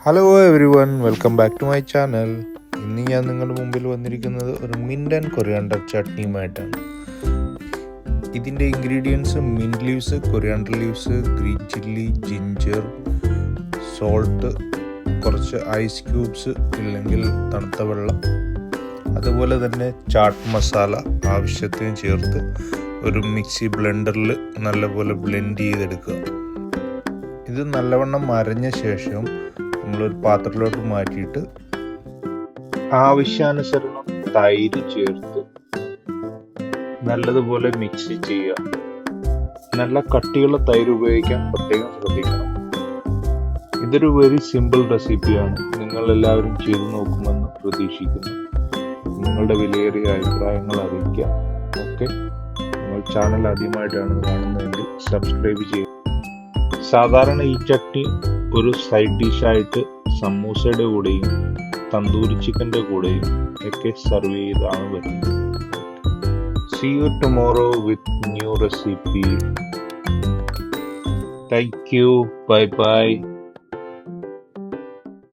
Hello everyone, welcome back to my channel. ഇന്ന് ഞാൻ നിങ്ങളുടെ മുമ്പിൽ വന്നിരിക്കുന്നത് ഒരു മിൻറ്റ് ആൻഡ് കൊറിയാണ്ടർ ചട്നിയുമായിട്ടാണ്. ഇതിൻ്റെ ingredients mint leaves, coriander leaves, green chilli, ginger, salt, കുറച്ച് ഐസ് ക്യൂബ്സ് ഇല്ലെങ്കിൽ തണുത്ത വെള്ളം, അതുപോലെ തന്നെ ചാട്ട് മസാല ആവശ്യത്തിന് ചേർത്ത് ഒരു മിക്സി ബ്ലെൻഡറിൽ നല്ലപോലെ ബ്ലെൻഡ് ചെയ്തെടുക്കുക. ഇത് നല്ലവണ്ണം അരഞ്ഞ ശേഷം നമ്മളൊരു പാത്രത്തിലോട്ട് മാറ്റിയിട്ട് ആവശ്യാനുസരണം തൈര് ചേർത്ത് നല്ലതുപോലെ മിക്സ് ചെയ്യുക. നല്ല കട്ടിയുള്ള തൈര് ഉപയോഗിക്കാൻ പ്രത്യേകം ശ്രദ്ധിക്കണം. ഇതൊരു വെരി സിമ്പിൾ റെസിപ്പിയാണ്. നിങ്ങൾ എല്ലാവരും ചെയ്തു നോക്കുമെന്ന് പ്രതീക്ഷിക്കുന്നു. നിങ്ങളുടെ വിലയേറിയ അഭിപ്രായങ്ങൾ അറിയിക്കുക. ഓക്കെ, നിങ്ങൾ ചാനൽ ആദ്യമായിട്ടാണ് കാണുന്നതെങ്കിൽ സബ്സ്ക്രൈബ് ചെയ്യുക. സാധാരണ ഈ ചട്നി ഒരു സൈഡ് ഡിഷായിട്ട് സമൂസയുടെ കൂടെയും തന്തൂരി ചിക്കൻ്റെ കൂടെയും ഒക്കെ സർവ് ചെയ്താണ് വരുന്നത്. See you tomorrow with new recipe. Thank you. Bye bye.